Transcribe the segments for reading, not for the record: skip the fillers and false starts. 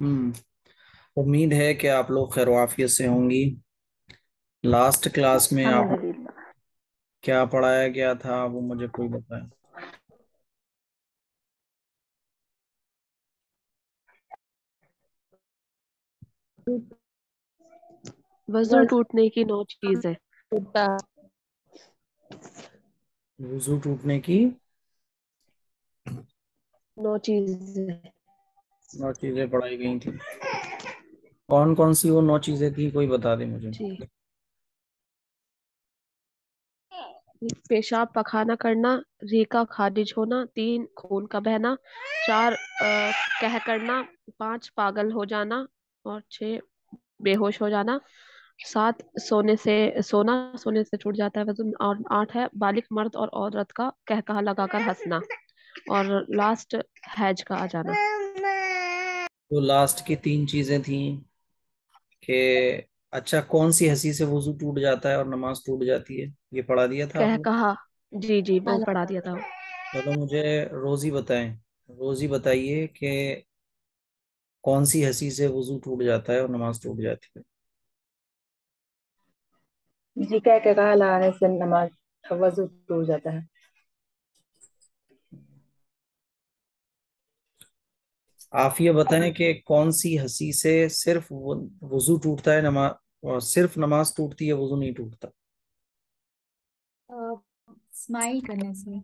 हम्म। उम्मीद है कि आप लोग खैरवाफियत से होंगी। लास्ट क्लास में आप अल्हम्दुलिल्लाह। क्या पढ़ाया गया था वो मुझे कोई बताए। वजू टूटने की 9 चीजें। वुजू टूटने की 9 चीजें। 9 चीजें पढ़ाई गई थी। कौन कौन सी वो 9 चीजें थी, कोई बता दे मुझे। जी। पेशाब पखाना करना। रीका खारिज होना। 3 खून का बहना। 4 कह करना। 5 पागल हो जाना। और 6 बेहोश हो जाना। 7 सोने से छूट जाता है वजन। और 8 है बालिग मर्द और औरत का कह कहा लगाकर हंसना। और लास्ट हैज का आ जाना। तो लास्ट की 3 चीजें थी कि अच्छा, कौन सी हंसी से वुजू टूट जाता है और नमाज टूट जाती है, ये पढ़ा दिया था कह आपने। कहा। जी जी वो पढ़ा दिया था। चलो मुझे रोजी बताएं। रोजी बताइए कि कौन सी हंसी से वुजू टूट जाता है और नमाज टूट जाती है। जी, क्या क्या कहा लगाने से नमाज वजू टूट जाता है। आप ये बताएं कि कौन सी हंसी से सिर्फ वुजू टूटता है, नमाज और सिर्फ नमाज टूटती है, वुजू नहीं टूटता। स्माइल करने से।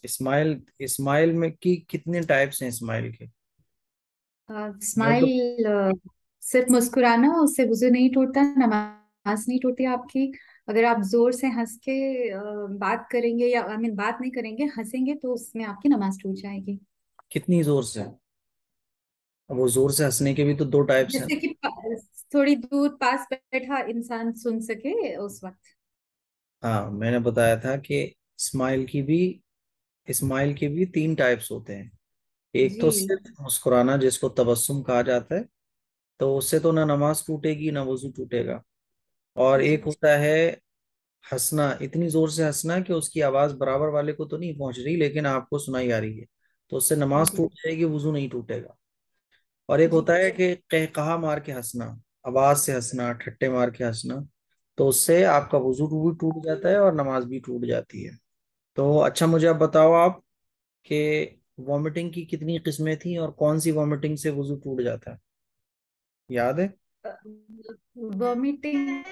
इस्माइल। इस्माइल में की कितने टाइप्स हैं इस्माइल के। मैं तो स्माइल सिर्फ मुस्कुराना, उससे वजू नहीं टूटता, नमाज नहीं टूटती आपकी। अगर आप जोर से हंस के बात करेंगे, या आई मीन बात नहीं करेंगे, हंसेंगे, तो उसमें आपकी नमाज टूट जाएगी। कितनी जोर से। अब वो जोर से हंसने के भी तो 2 टाइप्स हैं। जैसे कि थोड़ी दूर पास बैठा इंसान सुन सके उस वक्त। हाँ, मैंने बताया था कि स्माइल के भी 3 टाइप्स होते हैं। एक तो जी सिर्फ मुस्कुराना जिसको तबस्सुम कहा जाता है, तो उससे तो ना नमाज टूटेगी ना वजू टूटेगा। और एक जी होता है हंसना, इतनी जोर से हंसना कि उसकी आवाज बराबर वाले को तो नहीं पहुंच रही लेकिन आपको सुनाई आ रही है, तो उससे नमाज जी टूट जाएगी, वजू नहीं टूटेगा। और एक जी होता है कि कहकहा मार के हंसना, आवाज से हंसना, ठट्टे मार के हंसना, तो उससे आपका वजू भी टूट जाता है और नमाज भी टूट जाती है। तो अच्छा, मुझे अब बताओ आप कि वॉमिटिंग की कितनी किस्में थी और कौन सी वॉमिटिंग से वजू टूट जाता है, याद है। वॉमिटिंग।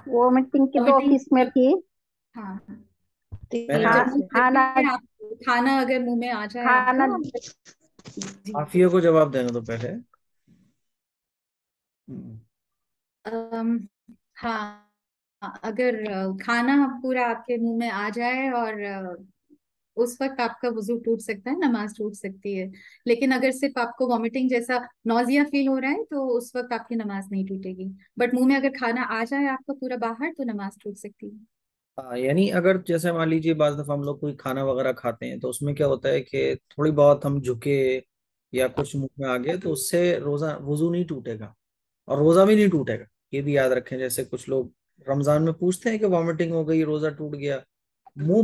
वोमिटिंग की 2 किस्में वॉमिटिंग। थी। हाँ। मैंने तीन जब बता मुंह से करके खाना। आप खाना अगर मुंह में आ जाए खाना। आपका। जी। आफिया को जवाब देना तो पहले। हम्म। अम, हाँ, अगर खाना पूरा आपके मुंह में आ जाए, और उस वक्त आपका वजू टूट सकता है, नमाज टूट सकती है। लेकिन अगर सिर्फ आपको वॉमिटिंग जैसा नौजिया फील हो रहा है, तो उस वक्त आपकी नमाज नहीं टूटेगी। बट मुंह में अगर खाना आ जाए आपका पूरा बाहर, तो नमाज टूट सकती है। हाँ, यानी अगर जैसे मान लीजिए बाज दफा हम लोग कोई खाना वगैरह खाते हैं तो उसमें क्या होता है कि थोड़ी बहुत हम झुके या कुछ मुंह में आ गया तो उससे रोजा वजू नहीं टूटेगा और रोजा भी नहीं टूटेगा। ये भी याद रखें, जैसे कुछ लोग रमजान में पूछते हैं कि वॉमिटिंग हो गई, रोजा टूट गया। मुंह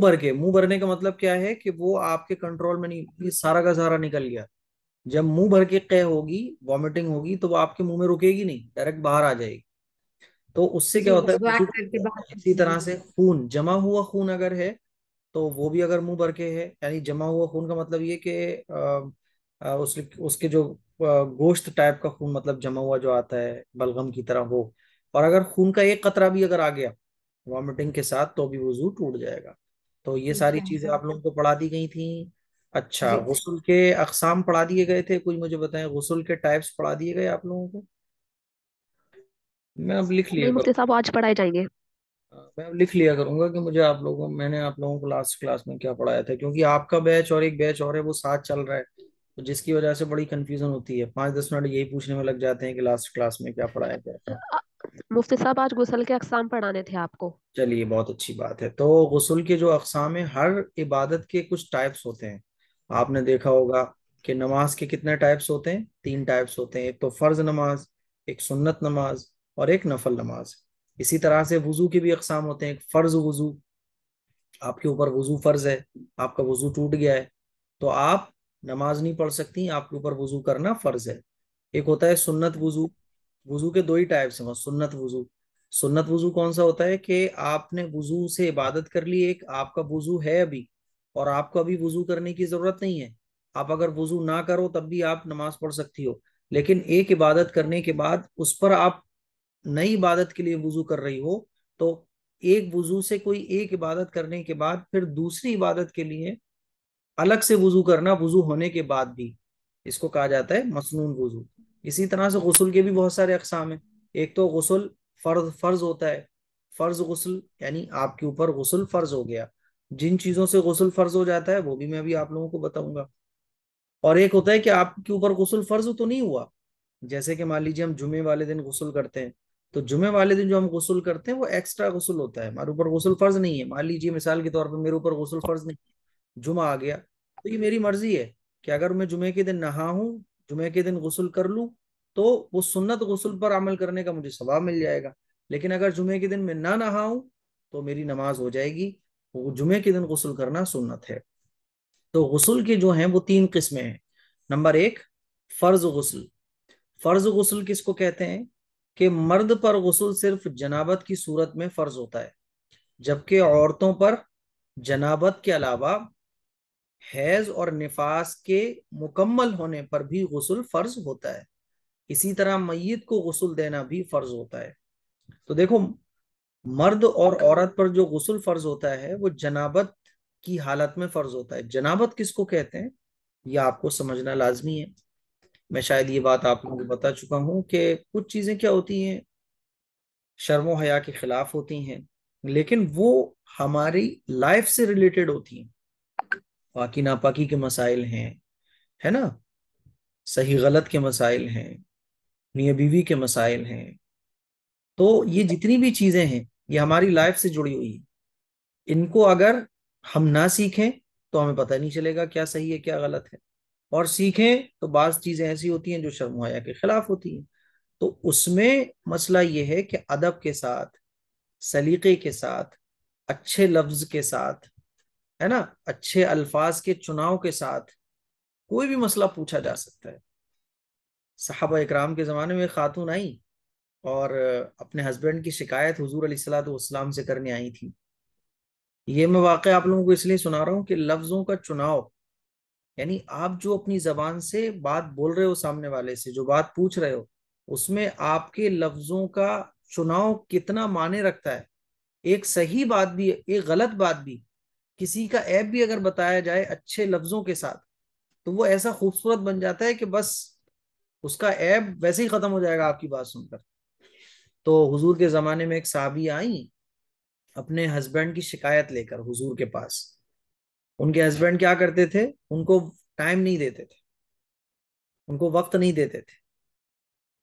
भरने का मतलब क्या है कि वो आपके कंट्रोल में नहीं, ये सारा का सारा निकल गया। जब मुंह भर के कह होगी, वॉमिटिंग होगी, तो वो आपके मुंह में रुकेगी नहीं, डायरेक्ट बाहर आ जाएगी। तो उससे क्या जी, होता है, स्वैग वजू टूट करके जाता बाहर है। इसी तरह निकलेगी। से खून, जमा हुआ खून अगर है तो वो भी अगर मुंह भर के है, यानी जमा हुआ खून का मतलब ये कि उसके जो गोश्त टाइप का खून, मतलब जमा हुआ जो आता है बलगम की तरह, वो। और अगर खून का एक कतरा भी अगर आ गया वॉमिटिंग के साथ तो भी वजू टूट जाएगा। तो ये टूट सारी चीजें जाएगा। आप लोगों को पढ़ा दी गई थी। अच्छा, जी। गुस्ल के अकसाम पढ़ा दिए गए थे, कोई मुझे बताएं गुस्ल के टाइप्स पढ़ा दिए गए आप लोगों को। मैं अब लिख लिया नहीं करूँ। मुफ्ती साहब आज पढ़ाए जाएंगे। मैं अब लिख लिया करूंगा कि मैंने आप लोगों को लास्ट क्लास में क्या पढ़ाया था, क्योंकि आपका बैच और एक बैच और है वो साथ चल रहा है, तो जिसकी वजह से बड़ी कंफ्यूजन होती है, 5-10 मिनट यही पूछने में लग जाते हैं कि लास्ट क्लास में क्या पढ़ाया गया था। मुफ्ती साहब आज गुसल के अकसाम पढ़ाने थे आपको। चलिए, बहुत अच्छी बात है। तो गुस्ल के जो अकसाम है, हर इबादत के कुछ टाइप्स होते हैं। आपने देखा होगा कि नमाज के कितने टाइप्स होते हैं, 3 टाइप्स होते हैं। एक तो फर्ज नमाज, एक सुन्नत नमाज और एक नफल नमाज। इसी तरह से वुजू के भी अकसाम होते हैं। फर्ज वुजू, आपके ऊपर वुजू फर्ज है, आपका वुजू टूट गया है, तो आप नमाज नहीं पढ़ सकती, आपके ऊपर वुजू करना फर्ज है। एक होता है सुन्नत वुजू। वुजू के दो ही टाइप्स हैं, सुन्नत वुजू। सुन्नत वुजू कौन सा होता है कि आपने वुजू से इबादत कर ली, एक आपका वुजू है अभी और आपको अभी वुजू करने की जरूरत नहीं है, आप अगर वुजू ना करो तब भी आप नमाज पढ़ सकती हो। लेकिन एक इबादत करने के बाद उस पर आप नई इबादत के लिए वुजू कर रही हो, तो एक वुजू से कोई एक इबादत करने के बाद फिर दूसरी इबादत के लिए अलग से वुजू करना, वुजू होने के बाद भी, इसको कहा जाता है मसनून वुजू। इसी तरह से गुस्ल के भी बहुत सारे अकसाम हैं। एक तो गुस्ल फर्ज फर्ज होता है, फर्ज गुस्ल यानी आपके ऊपर गुस्ल फर्ज हो गया। जिन चीजों से गुस्ल फर्ज हो जाता है वो भी मैं अभी आप लोगों को बताऊंगा। और एक होता है कि आपके ऊपर गुस्ल फर्ज तो नहीं हुआ, जैसे कि मान लीजिए हम जुमे वाले दिन गुस्ल करते हैं, तो जुमे वाले दिन जो हम गुस्ल करते हैं वो एक्स्ट्रा गुस्ल होता है, हमारे ऊपर गुस्ल फर्ज नहीं है। मान लीजिए मिसाल के तौर पर मेरे ऊपर गुस्ल फर्ज नहीं, जुमा आ गया, तो ये मेरी मर्जी है कि अगर मैं जुमे के दिन नहा हूं, जुमे के दिन गुस्ल कर लूं, तो वो सुन्नत गुस्ल पर अमल करने का मुझे सवाब मिल जाएगा। लेकिन अगर जुमे के दिन मैं ना नहाऊं तो मेरी नमाज हो जाएगी। वो जुमे के दिन गुस्ल करना सुन्नत है। तो गुस्ल के जो हैं वो तीन किस्में हैं। नंबर एक, फर्ज गुस्ल। फर्ज गुस्ल किसको कहते हैं कि मर्द पर गुस्ल सिर्फ जनाबत की सूरत में फर्ज होता है, जबकि औरतों पर जनाबत के अलावा हैज और निफास के मुकम्मल होने पर भी गुस्ल फर्ज होता है। इसी तरह मैयत को गुस्ल देना भी फर्ज होता है। तो देखो, मर्द और औरत पर जो गुस्ल फर्ज होता है वो जनाबत की हालत में फर्ज होता है। जनाबत किसको कहते हैं ये आपको समझना लाजमी है। मैं शायद ये बात आप लोगों को बता चुका हूं कि कुछ चीजें क्या होती हैं, शर्म हया के खिलाफ होती हैं, लेकिन वो हमारी लाइफ से रिलेटेड होती हैं। पाकी नापाकी के मसाइल हैं, है ना, सही गलत के मसाइल हैं, मियाँ बीवी के मसाइल हैं। तो ये जितनी भी चीजें हैं ये हमारी लाइफ से जुड़ी हुई है। इनको अगर हम ना सीखें तो हमें पता नहीं चलेगा क्या सही है क्या गलत है, और सीखें तो बाज चीजें ऐसी होती हैं जो शर्म हया के खिलाफ होती हैं। तो उसमें मसला ये है कि अदब के साथ, सलीके के साथ, अच्छे लफ्ज के साथ, है ना, अच्छे अल्फाज के चुनाव के साथ कोई भी मसला पूछा जा सकता है। सहाबा इकराम के जमाने में खातून आई और अपने हस्बैंड की शिकायत हुजूर अलैहिस्सलातु वस्सलाम से करने आई थी। ये मैं वाकई आप लोगों को इसलिए सुना रहा हूँ कि लफ्जों का चुनाव, यानी आप जो अपनी जबान से बात बोल रहे हो, सामने वाले से जो बात पूछ रहे हो, उसमें आपके लफ्जों का चुनाव कितना मायने रखता है। एक सही बात भी, एक गलत बात भी, किसी का ऐब भी अगर बताया जाए अच्छे लफ्जों के साथ, तो वो ऐसा खूबसूरत बन जाता है कि बस उसका ऐब वैसे ही खत्म हो जाएगा आपकी बात सुनकर। तो हुजूर के जमाने में एक साहबी आई अपने हस्बैंड की शिकायत लेकर हुजूर के पास। उनके हस्बैंड क्या करते थे, उनको टाइम नहीं देते थे, उनको वक्त नहीं देते थे।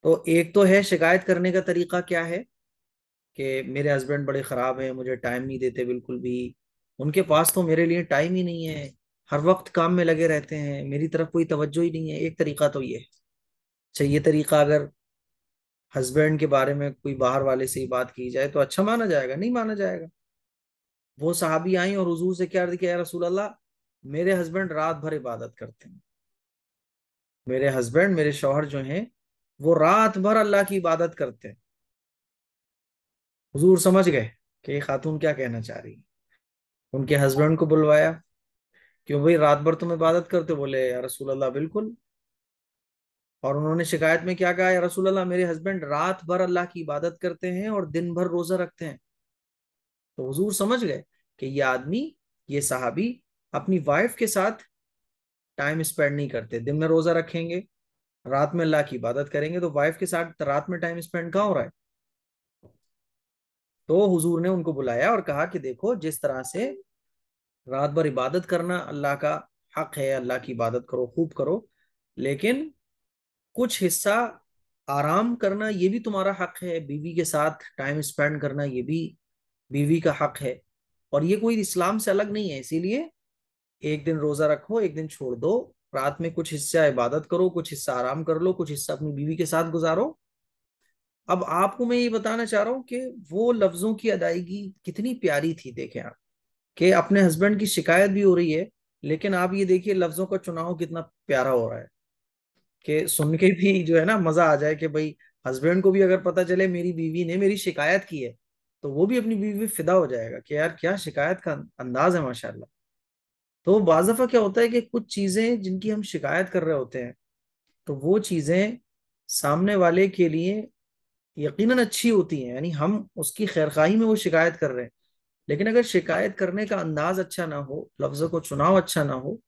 तो एक तो है शिकायत करने का तरीका क्या है कि मेरे हस्बैंड बड़े खराब हैं, मुझे टाइम नहीं देते बिल्कुल भी, उनके पास तो मेरे लिए टाइम ही नहीं है, हर वक्त काम में लगे रहते हैं, मेरी तरफ कोई तवज्जो ही नहीं है। एक तरीका तो ये है। अच्छा, ये तरीका अगर हस्बैंड के बारे में कोई बाहर वाले से ही बात की जाए तो अच्छा माना जाएगा? नहीं माना जाएगा। वो साहबी आई और हुजूर से क्या अर्ज किया, या रसूल अल्लाह, मेरे हस्बैंड रात भर इबादत करते हैं, मेरे हस्बैंड, मेरे शौहर जो हैं वो रात भर अल्लाह की इबादत करते हैं। हुजूर समझ गए कि ये खातून क्या कहना चाह रही है। उनके हस्बैंड को बुलवाया, क्यों भाई रात भर तुम इबादत करते हो? बोले या रसूल अल्लाह बिल्कुल। और उन्होंने शिकायत में क्या कहा, या रसूल अल्लाह, मेरे हस्बैंड रात भर अल्लाह की इबादत करते हैं और दिन भर रोजा रखते हैं। तो हुजूर समझ गए कि ये आदमी, ये सहाबी अपनी वाइफ के साथ टाइम स्पेंड नहीं करते। दिन में रोजा रखेंगे, रात में अल्लाह की इबादत करेंगे, तो वाइफ के साथ रात में टाइम स्पेंड कहाँ हो रहा है? तो हुजूर ने उनको बुलाया और कहा कि देखो, जिस तरह से रात भर इबादत करना अल्लाह का हक है, अल्लाह की इबादत करो, खूब करो, लेकिन कुछ हिस्सा आराम करना ये भी तुम्हारा हक है, बीवी के साथ टाइम स्पेंड करना ये भी बीवी का हक है। और ये कोई इस्लाम से अलग नहीं है। इसीलिए एक दिन रोजा रखो, एक दिन छोड़ दो, रात में कुछ हिस्सा इबादत करो, कुछ हिस्सा आराम कर लो, कुछ हिस्सा अपनी बीवी के साथ गुजारो, अब आपको मैं ये बताना चाह रहा हूँ कि वो लफ्जों की अदायगी कितनी प्यारी थी। देखें आप कि अपने हस्बैंड की शिकायत भी हो रही है, लेकिन आप ये देखिए लफ्जों का चुनाव कितना प्यारा हो रहा है कि सुन के भी जो है ना मजा आ जाए कि भाई हस्बैंड को भी अगर पता चले मेरी बीवी ने मेरी शिकायत की है, तो वो भी अपनी बीवी पे फिदा हो जाएगा कि यार क्या शिकायत का अंदाज है माशाल्लाह। तो बाज़ दफा क्या होता है कि कुछ चीजें जिनकी हम शिकायत कर रहे होते हैं, तो वो चीजें सामने वाले के लिए यकीनन अच्छी होती हैं, यानी हम उसकी खैरखाही में वो शिकायत कर रहे हैं। लेकिन अगर शिकायत करने का अंदाज अच्छा ना हो, लफ्जों को चुनाव अच्छा ना हो,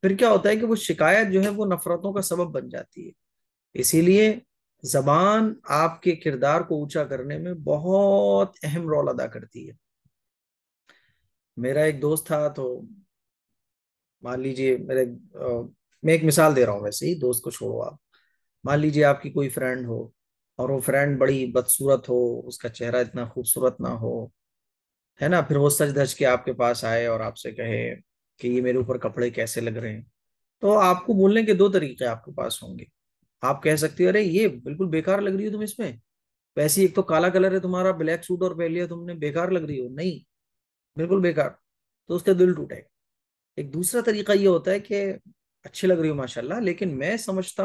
फिर क्या होता है कि वो शिकायत जो है वो नफरतों का सबब बन जाती है। इसीलिए जबान आपके किरदार को ऊंचा करने में बहुत अहम रोल अदा करती है। मेरा एक दोस्त था, तो मान लीजिए मैं एक मिसाल दे रहा हूँ, वैसे ही दोस्त को छोड़ो आप। मान लीजिए आपकी कोई फ्रेंड हो, और वो फ्रेंड बड़ी बदसूरत हो, उसका चेहरा इतना खूबसूरत ना हो, है ना, फिर वो सच धज के आपके पास आए और आपसे कहे कि ये मेरे ऊपर कपड़े कैसे लग रहे हैं। तो आपको बोलने के दो तरीके आपके पास होंगे। आप कह सकते हो अरे ये बिल्कुल बेकार लग रही हो तुम इसमें, वैसे ही एक तो काला कलर है तुम्हारा, ब्लैक सूट और पहन लिया तुमने, बेकार लग रही हो, नहीं बिल्कुल बेकार। तो उसका दिल टूटेगा। एक दूसरा तरीका ये होता है कि अच्छी लग रही हो माशाल्लाह, लेकिन मैं समझती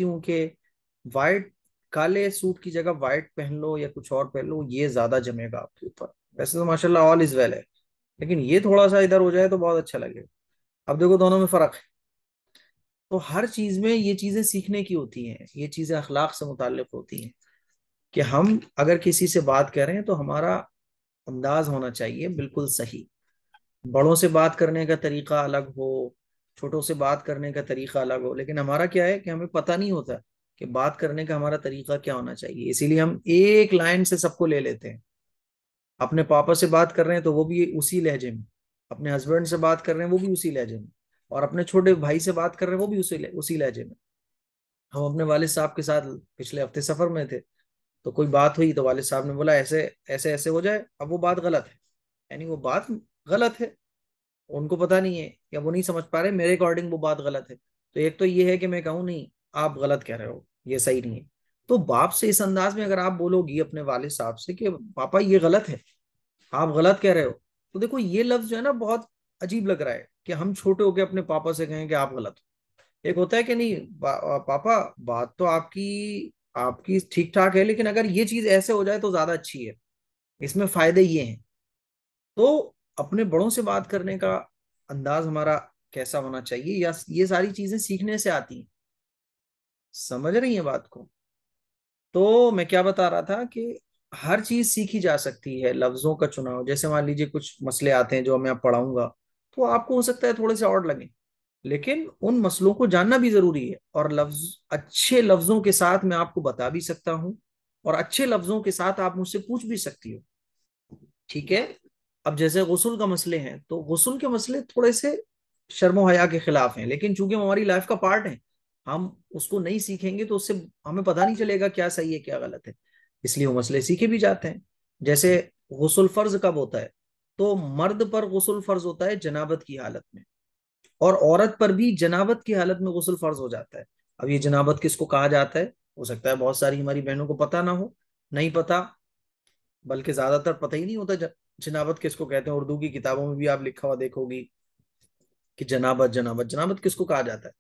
हूँ कि वाइट, काले सूट की जगह वाइट पहन लो या कुछ और पहन लो, ये ज्यादा जमेगा आपके ऊपर। वैसे तो माशाल्लाह ऑल इज वेल है, लेकिन ये थोड़ा सा इधर हो जाए तो बहुत अच्छा लगेगा। अब देखो दोनों में फर्क है। तो हर चीज में ये चीजें सीखने की होती हैं, ये चीजें अखलाक से मुताल्लिक होती हैं कि हम अगर किसी से बात कर रहे हैं तो हमारा अंदाज होना चाहिए बिल्कुल सही। बड़ों से बात करने का तरीका अलग हो, छोटों से बात करने का तरीका अलग हो, लेकिन हमारा क्या है कि हमें पता नहीं होता कि बात करने का हमारा तरीका क्या होना चाहिए। इसीलिए हम एक लाइन से सबको ले लेते हैं। अपने पापा से बात कर रहे हैं तो वो भी उसी लहजे में, अपने हस्बैंड से बात कर रहे हैं वो भी उसी लहजे में, और अपने छोटे भाई से बात कर रहे हैं वो भी उसी लहजे में। हम अपने वालिद साहब के साथ पिछले हफ्ते सफर में थे, तो कोई बात हुई तो वालिद साहब ने बोला ऐसे ऐसे ऐसे हो जाए, अब वो बात गलत है, यानी वो बात गलत है, उनको पता नहीं है या वो नहीं समझ पा रहे, मेरे अकॉर्डिंग वो बात गलत है। तो एक तो ये है कि मैं कहूँ नहीं आप गलत कह रहे हो, ये सही नहीं है। तो बाप से इस अंदाज में अगर आप बोलोगी अपने वालिद साहब से कि पापा ये गलत है, आप गलत कह रहे हो, तो देखो ये लफ्ज जो है ना बहुत अजीब लग रहा है कि हम छोटे होके अपने पापा से कहें कि आप गलत हो। एक होता है कि नहीं पापा बात तो आपकी आपकी ठीक ठाक है, लेकिन अगर ये चीज ऐसे हो जाए तो ज्यादा अच्छी है, इसमें फायदे ये हैं। तो अपने बड़ों से बात करने का अंदाज हमारा कैसा होना चाहिए, या ये सारी चीजें सीखने से आती हैं। समझ रही हैं बात को? तो मैं क्या बता रहा था कि हर चीज सीखी जा सकती है, लफ्जों का चुनाव। जैसे मान लीजिए कुछ मसले आते हैं जो मैं अब पढ़ाऊंगा, तो आपको हो सकता है थोड़े से और लगे, लेकिन उन मसलों को जानना भी जरूरी है। और अच्छे लफ्जों के साथ मैं आपको बता भी सकता हूँ, और अच्छे लफ्जों के साथ आप मुझसे पूछ भी सकती हो। ठीक है। अब जैसे गुस्ल का मसले हैं, तो गुस्ल के मसले थोड़े से शर्मो हया के खिलाफ हैं, लेकिन चूंकि हमारी लाइफ का पार्ट है, हम उसको नहीं सीखेंगे तो उससे हमें पता नहीं चलेगा क्या सही है क्या गलत है। इसलिए वो मसले सीखे भी जाते हैं। जैसे गुस्ल फर्ज कब होता है, तो मर्द पर गुस्ल फर्ज होता है जनाबत की हालत में, और औरत पर भी जनाबत की हालत में गुस्ल फर्ज हो जाता है। अब ये जनाबत किसको कहा जाता है, हो सकता है बहुत सारी हमारी बहनों को पता ना हो, नहीं पता, बल्कि ज्यादातर पता ही नहीं होता जनाबत किसको कहते हैं। उर्दू की किताबों में भी आप लिखा हुआ देखोगी कि जनाबत जनाबत जनाबत किसको कहा जाता है।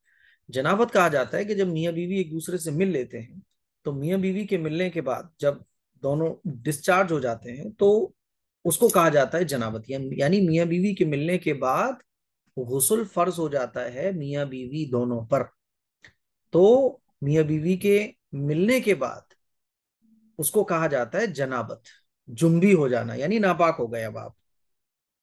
जनाबत कहा जाता है कि जब मियाँ बीवी एक दूसरे से मिल लेते हैं, तो मियाँ बीवी के मिलने के बाद जब दोनों डिस्चार्ज हो जाते हैं, तो उसको कहा जाता है जनाबत। यानी मियाँ बीवी के मिलने के बाद गुस्ल फर्ज हो जाता है मियाँ बीवी दोनों पर। तो मियाँ बीवी के मिलने के बाद उसको कहा जाता है जनाबत, जुम्बी हो जाना, यानी नापाक हो गए अब आप।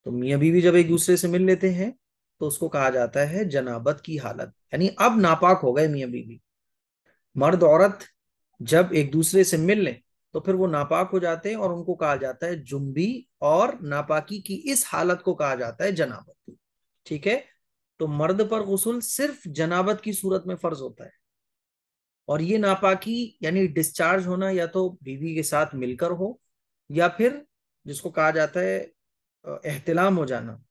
तो मियाँ बीवी जब एक दूसरे से मिल लेते हैं, तो उसको कहा जाता है जनाबत की हालत, यानी अब नापाक हो गए मियाँ बीवी। मर्द औरत जब एक दूसरे से मिल लें, तो फिर वो नापाक हो जाते हैं और उनको कहा जाता है जुम्बी, और नापाकी की इस हालत को कहा जाता है जनाबत। ठीक है। तो मर्द पर गुस्ल सिर्फ जनाबत की सूरत में फर्ज होता है, और ये नापाकी यानी डिस्चार्ज होना या तो बीवी के साथ मिलकर हो, या फिर जिसको कहा जाता है एहतिलाम हो जाना,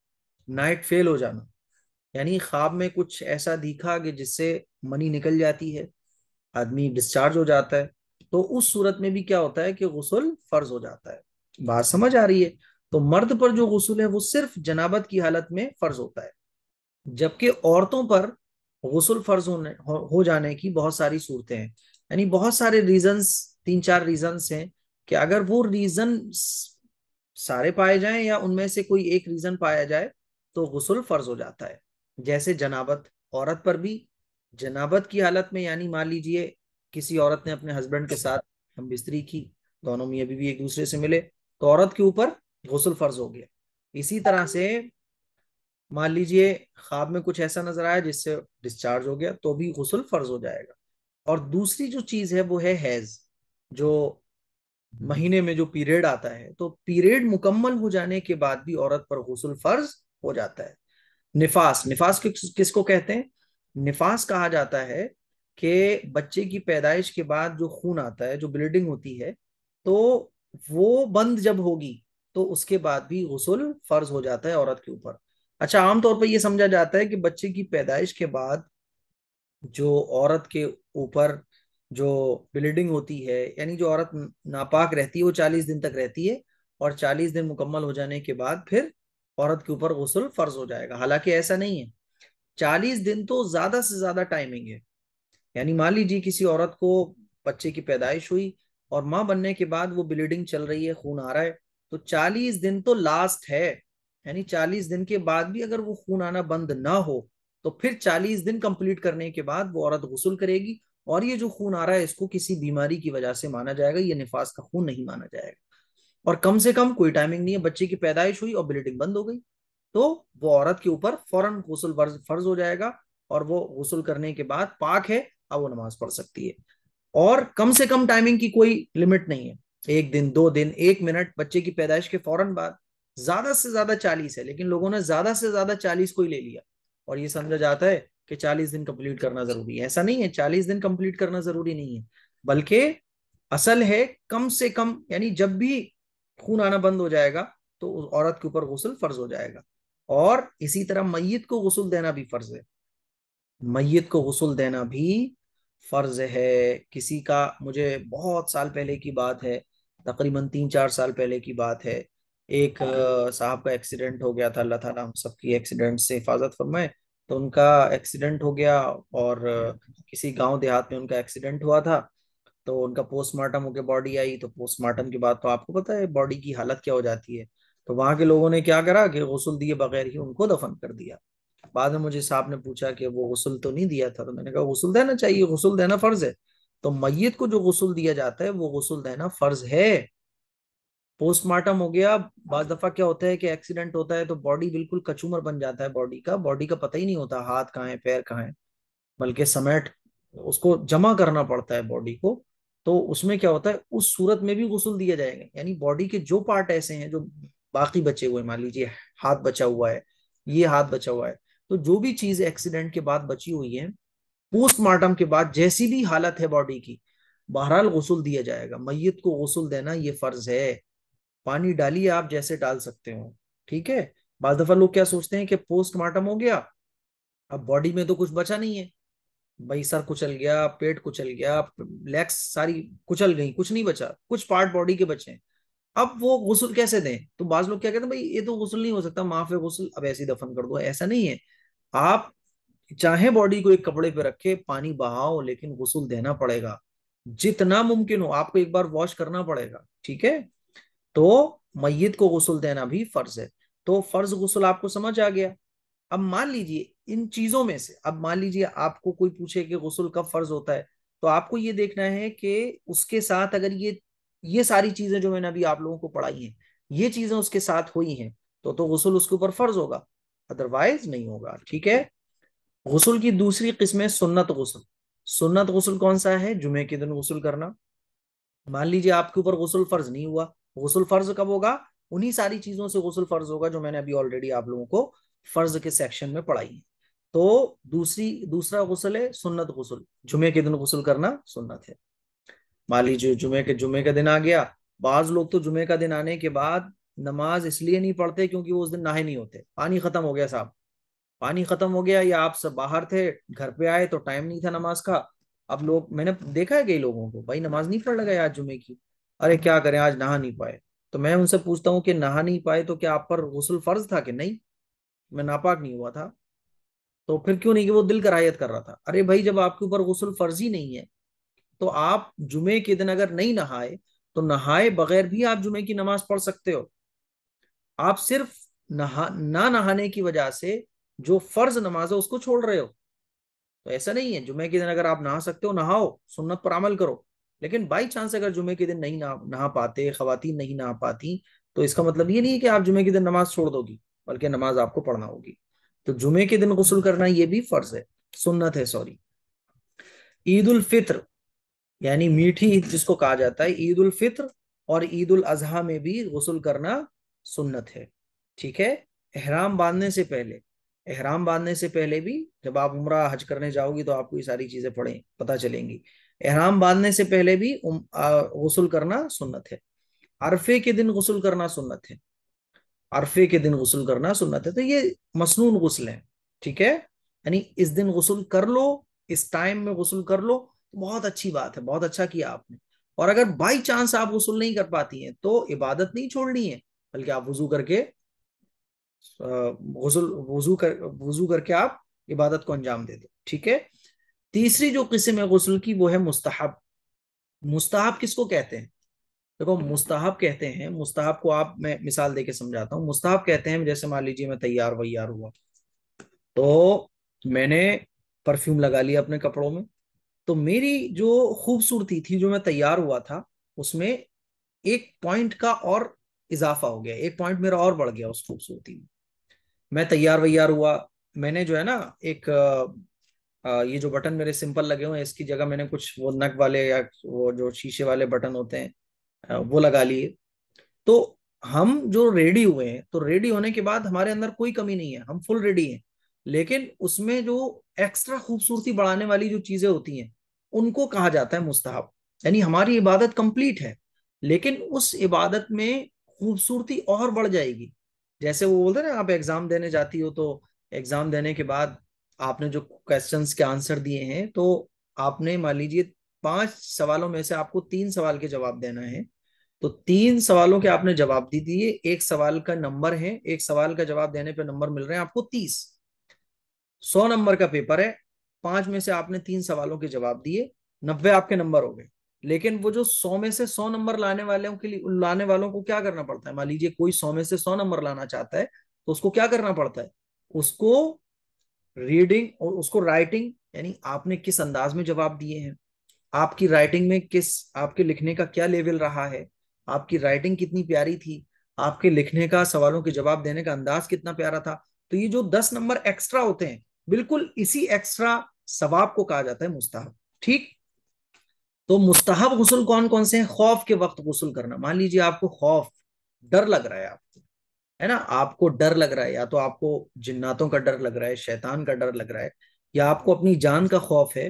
नाइट फेल हो जाना, यानी ख्वाब में कुछ ऐसा दिखा कि जिससे मनी निकल जाती है, आदमी डिस्चार्ज हो जाता है। तो उस सूरत में भी क्या होता है कि गुस्ल फर्ज हो जाता है। बात समझ आ रही है? तो मर्द पर जो गुस्ल है वो सिर्फ जनाबत की हालत में फर्ज होता है, जबकि औरतों पर गुस्ल फर्ज हो जाने की बहुत सारी सूरतें हैं। यानी बहुत सारे रीजंस, 3-4 रीजंस हैं कि अगर वो रीजन सारे पाए जाएं या उनमें से कोई एक रीजन पाया जाए तो गुस्ल फर्ज हो जाता है। जैसे जनाबत, औरत पर भी जनाबत की हालत में, यानी मान लीजिए किसी औरत ने अपने हस्बैंड के साथ हम बिस्तरी की, दोनों मियां बीवी एक दूसरे से मिले, तो औरत के ऊपर गुस्ल फर्ज हो गया। इसी तरह से मान लीजिए ख्वाब में कुछ ऐसा नजर आया जिससे डिस्चार्ज हो गया, तो भी गुस्ल फर्ज हो जाएगा। और दूसरी जो चीज है वो है हैज, जो महीने में जो पीरियड आता है, तो पीरियड मुकम्मल हो जाने के बाद भी औरत पर गुस्ल फर्ज हो जाता है। निफास, निफास किसको कहते हैं? निफास कहा जाता है कि बच्चे की पैदाइश के बाद जो खून आता है, जो ब्लीडिंग होती है, तो वो बंद जब होगी तो उसके बाद भी गुस्ल फर्ज हो जाता है औरत के ऊपर। अच्छा, आमतौर पर यह समझा जाता है कि बच्चे की पैदाइश के बाद जो औरत के ऊपर जो ब्लीडिंग होती है, यानी जो औरत नापाक रहती है, वो 40 दिन तक रहती है, और 40 दिन मुकम्मल हो जाने के बाद फिर औरत के ऊपर गुस्ल फर्ज हो जाएगा। हालांकि ऐसा नहीं है, 40 दिन तो ज्यादा से ज्यादा टाइमिंग है। यानी मान लीजिए किसी औरत को बच्चे की पैदाइश हुई और माँ बनने के बाद वो ब्लीडिंग चल रही है, खून आ रहा है, तो 40 दिन तो लास्ट है। यानी 40 दिन के बाद भी अगर वो खून आना बंद ना हो तो फिर 40 दिन कंप्लीट करने के बाद वो औरत गुस्ल करेगी, और ये जो खून आ रहा है इसको किसी बीमारी की वजह से माना जाएगा, ये निफास का खून नहीं माना जाएगा। और कम से कम कोई टाइमिंग नहीं है, बच्चे की पैदाइश हुई और ब्लीडिंग बंद हो गई तो वो औरत के ऊपर फौरन गुस्ल फर्ज हो जाएगा, और वो गुस्ल करने के बाद पाक है, अब वो नमाज पढ़ सकती है। और कम से कम टाइमिंग की कोई लिमिट नहीं है, 1 दिन, 2 दिन, 1 मिनट, बच्चे की पैदाइश के फौरन बाद। ज्यादा से ज्यादा 40 है, लेकिन लोगों ने ज्यादा से ज्यादा 40 को ही ले लिया, और ये समझा जाता है कि 40 दिन कंप्लीट करना जरूरी है। ऐसा नहीं है, 40 दिन कंप्लीट करना जरूरी नहीं है, बल्कि असल है कम से कम, यानी जब भी खून आना बंद हो जाएगा तो उस औरत के ऊपर गुस्ल फर्ज हो जाएगा। और इसी तरह मैयत को गुस्ल देना भी फर्ज है। मैयत को गुस्ल देना भी फर्ज है। किसी का, मुझे बहुत साल पहले की बात है, तकरीबन 3-4 साल पहले की बात है, एक साहब का एक्सीडेंट हो गया था, अल्लाह ताला हम सबकी एक्सीडेंट से हिफाजत फरमाए। तो उनका एक्सीडेंट हो गया, और किसी गांव देहात में उनका एक्सीडेंट हुआ था। तो उनका पोस्टमार्टम होके बॉडी आई, तो पोस्टमार्टम के बाद तो आपको पता है बॉडी की हालत क्या हो जाती है। तो वहां के लोगों ने क्या करा कि गुस्ल दिए बगैर ही उनको दफन कर दिया। बाद में मुझे साहब ने पूछा कि वो गुस्ल तो नहीं दिया था, तो मैंने कहा गुस्ल देना चाहिए, गुस्ल देना फर्ज है। तो मैयत को जो गुस्ल दिया जाता है वो गुस्ल देना फर्ज है। पोस्टमार्टम हो गया, बाज दफा क्या होता है कि एक्सीडेंट होता है तो बॉडी बिल्कुल कचूमर बन जाता है, बॉडी का पता ही नहीं होता हाथ कहाँ है, पैर कहाँ है, बल्कि समेट उसको जमा करना पड़ता है बॉडी को। तो उसमें क्या होता है, उस सूरत में भी गुस्ल दिया जाएगा। यानी बॉडी के जो पार्ट ऐसे हैं जो बाकी बचे हुए हैं, मान लीजिए हाथ बचा हुआ है, ये हाथ बचा हुआ है, तो जो भी चीज एक्सीडेंट के बाद बची हुई है, पोस्टमार्टम के बाद जैसी भी हालत है बॉडी की, बहरहाल गुस्ल दिया जाएगा। मैयत को गुस्ल देना ये फर्ज है। पानी डालिए आप जैसे डाल सकते हो, ठीक है। बाद दफा लोग क्या सोचते हैं कि पोस्टमार्टम हो गया, अब बॉडी में तो कुछ बचा नहीं है, भाई सर कुचल गया, पेट कुचल गया, लेग्स सारी कुचल गई, कुछ नहीं बचा, कुछ पार्ट बॉडी के बचे हैं, अब वो गुस्ल कैसे दें? तो बाज लोग क्या कहते हैं, भाई ये तो गुस्ल नहीं हो सकता, माफ है गुस्ल, अब ऐसे ही दफन कर दो। ऐसा नहीं है, आप चाहे बॉडी को एक कपड़े पे रखे, पानी बहाओ, लेकिन गुस्ल देना पड़ेगा। जितना मुमकिन हो आपको एक बार वॉश करना पड़ेगा, ठीक है। तो मैयत को गुस्ल देना भी फर्ज है। तो फर्ज गुस्ल आपको समझ आ गया। अब मान लीजिए इन चीजों में से, अब मान लीजिए आपको कोई पूछे कि गुस्ल कब फर्ज होता है, तो आपको ये देखना है कि उसके साथ अगर ये सारी चीजें जो मैंने अभी आप लोगों को पढ़ाई हैं, ये चीजें उसके साथ हुई हैं, तो गुस्ल उसके ऊपर फर्ज होगा, अदरवाइज नहीं होगा, ठीक है। गुस्ल की दूसरी किस्म है सुन्नत गुस्ल। सुन्नत गुस्ल कौन सा है? जुमे के दिन गुस्ल करना। मान लीजिए आपके ऊपर गुस्ल फर्ज नहीं हुआ, गुस्ल फर्ज कब होगा? उन्हीं सारी चीजों से गुस्ल फर्ज होगा जो मैंने अभी ऑलरेडी आप लोगों को फर्ज के सेक्शन में पढ़ाई है। तो दूसरा गुस्ल है सुन्नत गुस्ल, जुमे के दिन गुस्ल करना सुन्नत है। मान लीजिए जुमे का दिन आ गया, बाज लोग तो जुमे का दिन आने के बाद नमाज इसलिए नहीं पढ़ते क्योंकि वो उस दिन नहाए नहीं होते, पानी खत्म हो गया साहब, पानी खत्म हो गया, या आप सब बाहर थे, घर पे आए तो टाइम नहीं था नमाज का, अब लोग, मैंने देखा है कई लोगों को, भाई नमाज नहीं पढ़ लगा आज जुमे की, अरे क्या करें आज नहा नहीं पाए। तो मैं उनसे पूछता हूँ कि नहा नहीं पाए तो क्या आप पर गुस्ल फर्ज था कि नहीं, मैं नापाक नहीं हुआ था, तो फिर क्यों नहीं कि वो दिल कराहियत कर रहा था। अरे भाई जब आपके ऊपर गुस्ल फर्ज ही नहीं है तो आप जुमे के दिन अगर नहीं नहाए तो नहाए बगैर भी आप जुमे की नमाज पढ़ सकते हो। आप सिर्फ ना नहाने की वजह से जो फर्ज नमाज है उसको छोड़ रहे हो। तो ऐसा नहीं है, जुमे के दिन अगर आप नहा सकते हो नहाओ, सुन्नत पर अमल करो। लेकिन बाई चांस अगर जुमे के दिन नहीं नहा पाते, खवातीन नहीं नहा पाती, तो इसका मतलब ये नहीं है कि आप जुमे के दिन नमाज छोड़ दोगी, बल्कि नमाज आपको पढ़ना होगी। तो जुमे के दिन गुस्ल करना ये भी फर्ज है, सुन्नत है, सॉरी। ईद उल फित्र यानी मीठी ईद जिसको कहा जाता है, ईद उल फित्र और ईद उल अजहा में भी गुस्ल करना सुन्नत है। ठीक है। एहराम बांधने से पहले, एहराम बांधने से पहले भी, जब आप उम्रा हज करने जाओगी तो आपको ये सारी चीजें पता चलेंगी। एहराम बांधने से पहले भी गुस्ल करना सुन्नत है। अरफे के दिन गुस्ल करना सुन्नत है, अरफे के दिन गुस्ल करना सुन्नत है। तो ये मसनून गुस्ल है। ठीक है। यानी इस दिन गुस्ल कर लो, इस टाइम में गुस्ल कर लो, तो बहुत अच्छी बात है, बहुत अच्छा किया आपने। और अगर बाई चांस आप गुस्ल नहीं कर पाती हैं तो इबादत नहीं छोड़नी है, बल्कि आप वजू करके गुस्ल वजू करके आप इबादत को अंजाम दे दो। ठीक है। तीसरी जो किस्म है गुस्ल की वो है मुस्तहब। मुस्तहब किसको कहते हैं? देखो मुस्तहब कहते हैं, मुस्तहब को आप, मैं मिसाल देके समझाता हूँ। मुस्तहब कहते हैं, जैसे मान लीजिए मैं तैयार वैयार हुआ, तो मैंने परफ्यूम लगा लिया अपने कपड़ों में, तो मेरी जो खूबसूरती थी, जो मैं तैयार हुआ था, उसमें एक पॉइंट का और इजाफा हो गया, एक पॉइंट मेरा और बढ़ गया उस खूबसूरती में। मैं तैयार वैयार हुआ, मैंने जो है ना एक ये जो बटन मेरे सिंपल लगे हुए हैं इसकी जगह मैंने कुछ वो नग वाले या वो जो शीशे वाले बटन होते हैं वो लगा लिए। तो हम जो रेडी हुए हैं, तो रेडी होने के बाद हमारे अंदर कोई कमी नहीं है, हम फुल रेडी हैं। लेकिन उसमें जो एक्स्ट्रा खूबसूरती बढ़ाने वाली जो चीजें होती हैं उनको कहा जाता है मुस्तहब। यानी हमारी इबादत कंप्लीट है, लेकिन उस इबादत में खूबसूरती और बढ़ जाएगी। जैसे वो बोलते हैं ना, आप एग्जाम देने जाती हो तो एग्जाम देने के बाद आपने जो क्वेश्चंस के आंसर दिए हैं, तो आपने मान लीजिए 5 सवालों में से आपको 3 सवाल के जवाब देना है। तो 3 सवालों के आपने जवाब दे दिए, एक सवाल का नंबर है, एक सवाल का जवाब देने पे नंबर मिल रहे हैं आपको 30। 100 नंबर का पेपर है, 5 में से आपने 3 सवालों के जवाब दिए, 90 आपके नंबर हो गए। लेकिन वो जो 100 में से 100 नंबर लाने वालों के लिए, लाने वालों को क्या करना पड़ता है? मान लीजिए कोई 100 में से 100 नंबर लाना चाहता है, तो उसको क्या करना पड़ता है? उसको रीडिंग और उसको राइटिंग, यानी आपने किस अंदाज में जवाब दिए हैं, आपकी राइटिंग में किस, आपके लिखने का क्या लेवल रहा है, आपकी राइटिंग कितनी प्यारी थी, आपके लिखने का, सवालों के जवाब देने का अंदाज कितना प्यारा था। तो ये जो 10 नंबर एक्स्ट्रा होते हैं, बिल्कुल इसी एक्स्ट्रा सवाब को कहा जाता है मुस्तहब। ठीक। तो मुस्तहब गुस्ल कौन कौन से हैं? खौफ के वक्त गुस्ल करना। मान लीजिए आपको खौफ, डर लग रहा है आपको, है ना, आपको डर लग रहा है, या तो आपको जिन्नातों का डर लग रहा है, शैतान का डर लग रहा है, या आपको अपनी जान का खौफ है,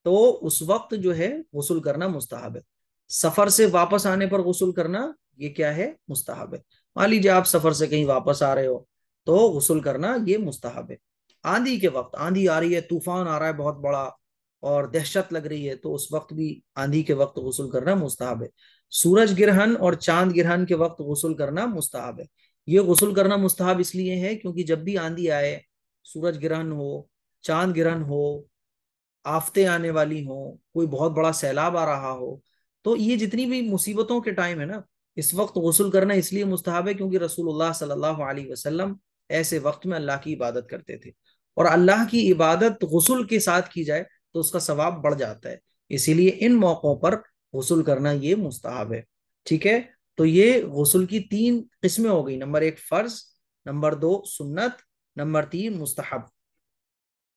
तो उस वक्त जो है गुस्ल करना मुस्तहब है। सफर से वापस आने पर गुस्ल करना, ये क्या है? मुस्तहब है। मान लीजिए आप सफर से कहीं वापस आ रहे हो तो गुस्ल करना ये मुस्तहब है। आंधी के वक्त, आंधी आ रही है, तूफान आ रहा है बहुत बड़ा और दहशत लग रही है, तो उस वक्त भी, आंधी के वक्त गुस्ल करना मुस्तहब है। सूरज ग्रहण और चांद ग्रहण के वक्त गुस्ल करना मुस्तहब है। ये गुस्ल करना मुस्तहब इसलिए है क्योंकि जब भी आंधी आए, सूरज ग्रहण हो, चांद ग्रहण हो, आफतें आने वाली हो, कोई बहुत बड़ा सैलाब आ रहा हो, तो ये जितनी भी मुसीबतों के टाइम है ना, इस वक्त गुस्ल करना इसलिए मुस्तहब है क्योंकि रसूलुल्लाह सल्लल्लाहु अलैहि वसल्लम ऐसे वक्त में अल्लाह की इबादत करते थे। और अल्लाह की इबादत गुस्ल के साथ की जाए तो उसका सवाब बढ़ जाता है। इसीलिए इन मौकों पर गुस्ल करना ये मुस्तहब है। ठीक है। तो ये गुस्ल की 3 किस्में हो गई, नंबर 1 फर्ज, नंबर 2 सुन्नत, नंबर 3 मुस्तहब।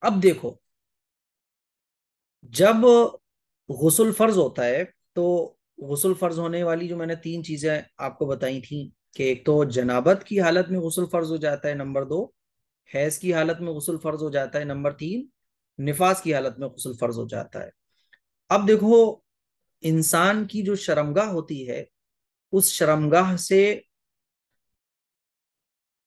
अब देखो, जब गुस्ल फर्ज होता है तो गुस्ल फर्ज होने वाली जो मैंने 3 चीजें आपको बताई थी, कि एक तो जनाबत की हालत में गुस्ल फर्ज हो जाता है, नंबर 2 हैज की हालत में गुस्ल फर्ज हो जाता है, नंबर 3 निफास की हालत में गुस्ल फर्ज हो जाता है। अब देखो, इंसान की जो शर्मगाह होती है, उस शर्मगाह से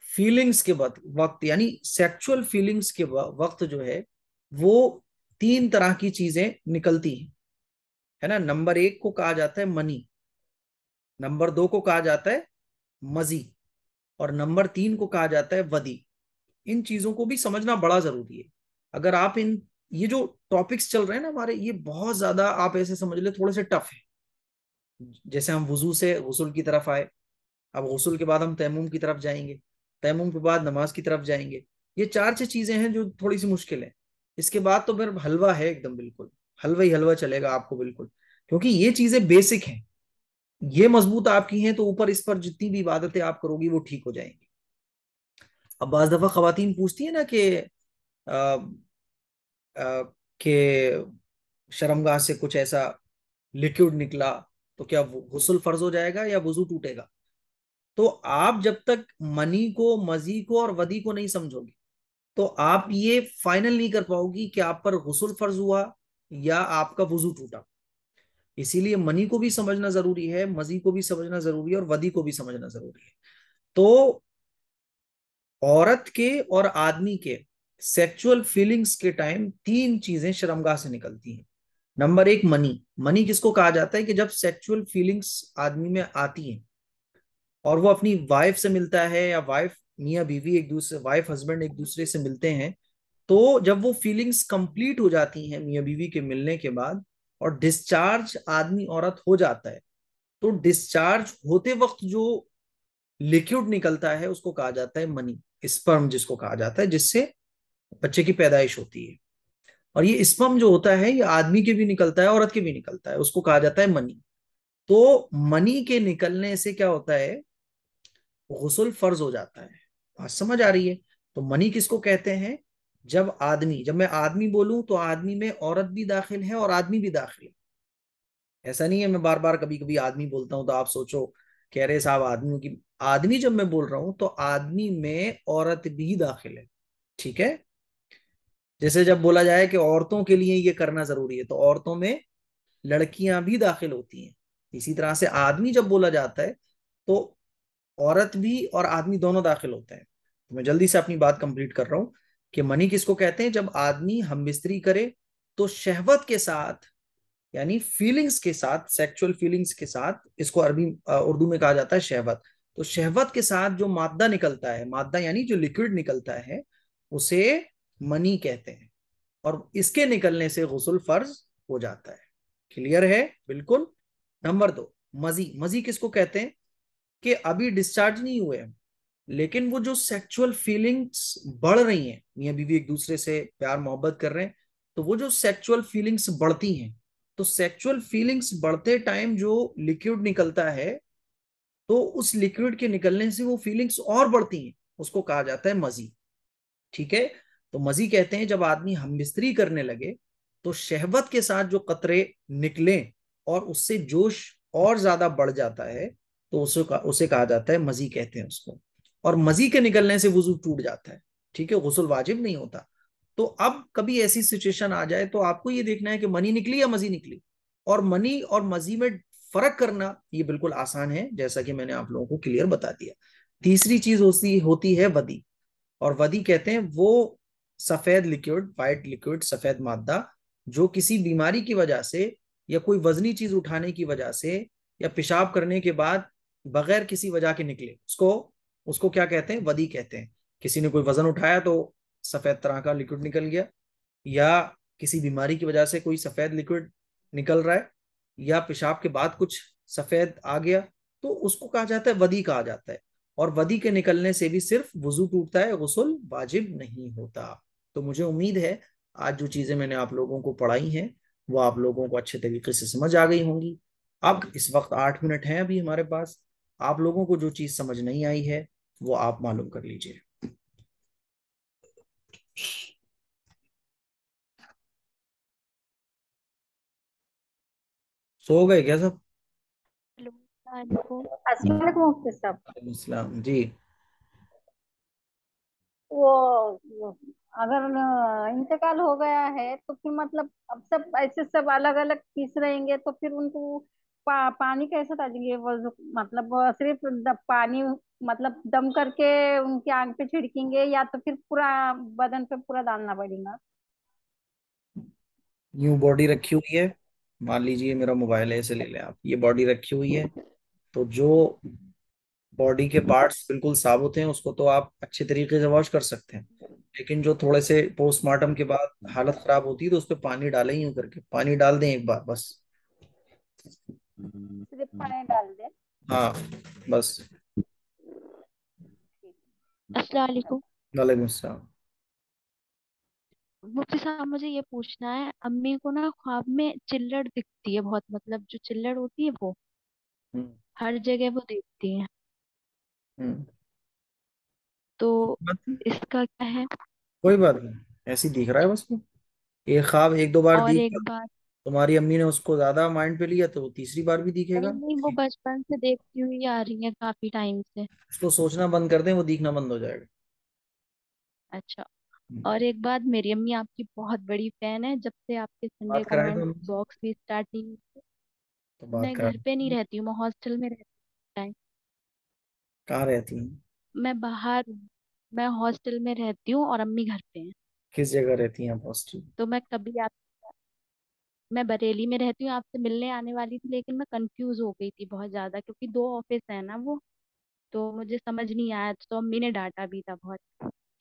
फीलिंग्स के वक्त, यानी सेक्सुअल फीलिंग्स के वक्त जो है वो तीन तरह की चीजें निकलती हैं, है ना। नंबर एक को कहा जाता है मनी, नंबर दो को कहा जाता है मजी, और नंबर तीन को कहा जाता है वदी। इन चीजों को भी समझना बड़ा जरूरी है। अगर आप इन, ये जो टॉपिक्स चल रहे हैं ना हमारे, ये बहुत ज्यादा आप ऐसे समझ ले थोड़े से टफ है। जैसे हम वजू से गुस्ल की तरफ आए, अब गुस्ल के बाद हम तयम्मुम की तरफ जाएंगे, तयम्मुम के बाद नमाज की तरफ जाएंगे। ये चार छह चीजें हैं जो थोड़ी सी मुश्किल है। इसके बाद तो फिर हलवा है एकदम, बिल्कुल हलवा ही हलवा चलेगा आपको, बिल्कुल। क्योंकि ये चीजें बेसिक हैं, ये मजबूत आपकी हैं, तो ऊपर इस पर जितनी भी इबादतें आप करोगी वो ठीक हो जाएंगी। अब बाज दफा खवातीन पूछती है ना कि आ, आ, कि शर्मगाह से कुछ ऐसा लिक्विड निकला, तो क्या गुस्ल फर्ज हो जाएगा या वजू टूटेगा? तो आप जब तक मनी को, मजी को और वदी को नहीं समझोगे, तो आप ये फाइनल नहीं कर पाओगी कि आप पर गुस्ल फर्ज हुआ या आपका वजू टूटा। इसीलिए मनी को भी समझना जरूरी है, मजी को भी समझना जरूरी है, और वदी को भी समझना जरूरी है। तो औरत के और आदमी के सेक्सुअल फीलिंग्स के टाइम तीन चीजें शर्मगाह से निकलती हैं। नंबर एक मनी। मनी किसको कहा जाता है कि जब सेक्सुअल फीलिंग्स आदमी में आती हैं और वो अपनी वाइफ से मिलता है, या वाइफ, मियाँ बीवी एक दूसरे, वाइफ हस्बैंड एक दूसरे से मिलते हैं, तो जब वो फीलिंग्स कंप्लीट हो जाती हैं मियाँ बीवी के मिलने के बाद, और डिस्चार्ज आदमी औरत हो जाता है, तो डिस्चार्ज होते वक्त जो लिक्विड निकलता है उसको कहा जाता है मनी, स्पर्म जिसको कहा जाता है, जिससे बच्चे की पैदाइश होती है। और ये स्पर्म जो होता है ये आदमी के भी निकलता है, औरत के भी निकलता है, उसको कहा जाता है मनी। तो मनी के निकलने से क्या होता है, गुस्ल फर्ज हो जाता है। बात समझ आ रही है? तो मनी किसको कहते हैं? जब आदमी, जब मैं आदमी बोलूं तो आदमी में औरत भी दाखिल है और आदमी भी दाखिल है। ऐसा नहीं है मैं बार बार कभी कभी आदमी बोलता हूं तो आप सोचो कह रहे साहब आदमियों की, आदमी जब मैं बोल रहा हूं तो आदमी में औरत भी दाखिल है, ठीक है। जैसे जब बोला जाए कि औरतों के लिए ये करना जरूरी है, तो औरतों में लड़कियां भी दाखिल होती हैं। इसी तरह से आदमी जब बोला जाता है तो औरत भी और आदमी दोनों दाखिल होते हैं। तो मैं जल्दी से अपनी बात कंप्लीट कर रहा हूं कि मनी किसको कहते हैं? जब आदमी हम बिस्तरी करे तो शहवत के साथ, यानी फीलिंग्स के साथ, सेक्सुअल फीलिंग्स के साथ, इसको अरबी उर्दू में कहा जाता है शहवत। तो शहवत के साथ जो मादा निकलता है, मादा यानी जो लिक्विड निकलता है, उसे मनी कहते हैं। और इसके निकलने से गुस्ल फर्ज हो जाता है। क्लियर है? बिल्कुल। नंबर दो, मजी। मजी किसको कहते हैं? कि अभी डिस्चार्ज नहीं हुए हैं, लेकिन वो जो सेक्सुअल फीलिंग्स बढ़ रही हैं, मियां बीवी एक दूसरे से प्यार मोहब्बत कर रहे हैं, तो वो जो सेक्सुअल फीलिंग्स बढ़ती हैं, तो सेक्सुअल फीलिंग्स बढ़ते टाइम जो लिक्विड निकलता है, तो उस लिक्विड के निकलने से वो फीलिंग्स और बढ़ती हैं, उसको कहा जाता है मजी। ठीक है। तो मजी कहते हैं जब आदमी हमबिस्तरी करने लगे तो शहवत के साथ जो कतरे निकले और उससे जोश और ज्यादा बढ़ जाता है, तो उसे कहा जाता है मजी, कहते हैं उसको। और मजी के निकलने से वजू टूट जाता है, ठीक है, गुस्ल वाजिब नहीं होता। तो अब कभी ऐसी सिचुएशन आ जाए तो आपको ये देखना है कि मनी निकली या मजी निकली। और मनी और मजी में फर्क करना ये बिल्कुल आसान है, जैसा कि मैंने आप लोगों को क्लियर बता दिया। तीसरी चीज होती होती है वदी। और वदी कहते हैं वो सफेद लिक्विड, वाइट लिक्विड, सफेद मादा, जो किसी बीमारी की वजह से या कोई वजनी चीज उठाने की वजह से या पेशाब करने के बाद बगैर किसी वजह के निकले, उसको उसको क्या कहते हैं? वदी कहते हैं। किसी ने कोई वजन उठाया तो सफेद तरह का लिक्विड निकल गया, या किसी बीमारी की वजह से कोई सफेद लिक्विड निकल रहा है, या पेशाब के बाद कुछ सफेद आ गया, तो उसको कहा जाता है वदी, कहा जाता है। और वदी के निकलने से भी सिर्फ वजू टूटता है, गुस्ल वाजिब नहीं होता। तो मुझे उम्मीद है आज जो चीजें मैंने आप लोगों को पढ़ाई हैं वो आप लोगों को अच्छे तरीके से समझ आ गई होंगी। अब इस वक्त 8 मिनट हैं अभी हमारे पास, आप लोगों को जो चीज समझ नहीं आई है वो आप मालूम कर लीजिए। सो गए क्या सब? हेलो, अस्सलाम वालेकुम। अस्सलाम वालेकुम मुफ्ती साहब। इस्लाम जी। वो अगर इंतकाल हो गया है तो फिर मतलब अब सब ऐसे सब अलग अलग पीस रहेंगे तो फिर उनको पानी कैसे डालेंगे? वो मतलब वो सिर्फ पानी मतलब दम करके उनके आंख पे छिड़केंगे या तो फिर पूरा बदन पे पूरा डालना पड़ेगा? यूं बॉडी रखी हुई है, मान लीजिए मेरा मोबाइल है, ऐसे ले लें आप, ये बॉडी रखी हुई है, तो जो बॉडी के पार्ट्स बिल्कुल साबुत हैं उसको तो आप अच्छे तरीके से वॉश कर सकते हैं, लेकिन जो थोड़े से पोस्टमार्टम के बाद हालत खराब होती है तो उस पर पानी डालें, यूं करके पानी डाल दें एक बार बस। सिर्फ पानी डाल दे। हाँ बस। अस्सलाम वालेकुम। वालेकुम अस्सलाम। मुफ्ती साहब मुझे ये पूछना है, अम्मी को ना ख्वाब में चिल्लड़ दिखती है बहुत, मतलब जो चिल्लड़ होती है वो हम्म। हर जगह वो दिखती है। हम्म। तो बात नहीं, इसका क्या है? कोई बात नहीं, ऐसे ही दिख रहा है बस वो। ये ख्वाब एक दो बार और दिख एक गया, बात। तुम्हारी अम्मी ने उसको ज्यादा माइंड पे लिया तो तीसरी बार भी नहीं दिखेगा। नहीं, वो बचपन से देखती हुई आ रही है काफी टाइम से। उसको सोचना बंद कर दें, वो दिखना बंद हो जाएगा। अच्छा। हम्म। और एक बात, मेरी अम्मी आपकी बहुत बड़ी फैन है, जब से आपके संडे बात कराएं तो कमेंट अम्मी से, बॉक्स की स्टार्टिंग। तो बात मैं घर कराएं। पे नहीं रहती हूँ, मैं हॉस्टल में रहती हूँ। कहाँ रहती हैं? मैं बाहर हूँ। मैं हॉस्टल में रहती हूँ और अम्मी घर पे हैं। किस जगह रहती हैं आप हॉस्टल? तो मैं बरेली में रहती हूँ, आपसे मिलने आने वाली थी, लेकिन मैं कंफ्यूज हो गई थी बहुत ज्यादा, क्योंकि दो ऑफिस है ना वो। तो मुझे समझ नहीं आया, तो अम्मी ने डांटा भी था बहुत।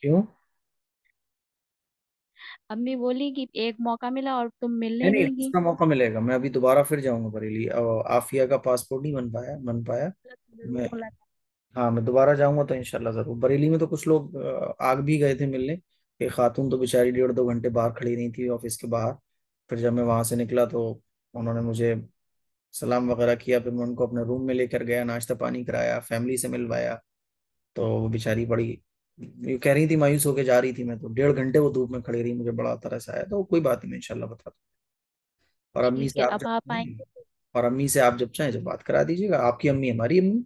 क्यों? अम्मी बोली कि एक मौका मिला और तुम नहीं मिलने नहीं, नहीं गई। दूसरा मौका मिलेगा, मैं अभी दोबारा फिर जाऊंगा बरेली, आफिया का पासपोर्ट नहीं बन पाया। जरूर मैं, मुलाकात। हाँ मैं दोबारा जाऊंगा तो इंशाल्लाह जरूर। बरेली में तो कुछ लोग आग भी गए थे मिलने। एक खातून तो बेचारी 1.5-2 घंटे बाहर खड़ी रही थी ऑफिस के बाहर। फिर जब मैं वहां से निकला तो उन्होंने मुझे सलाम वगैरह किया, फिर मैं उनको अपने रूम में लेकर गया, नाश्ता पानी कराया, फैमिली से मिलवाया। तो वो बेचारी बड़ी, ये कह रही थी, मायूस होके जा रही थी, मैं तो 1.5 घंटे वो धूप में खड़ी रही, मुझे बड़ा तरस आया। तो कोई बात नहीं, मैं इंशाल्लाह बता दूँ। और अम्मी ठीक से है, आप अब आप जब, आएंगे तो। और अम्मी से आप जब चाहें जब बात करा दीजिएगा, आपकी अम्मी हमारी अम्मी।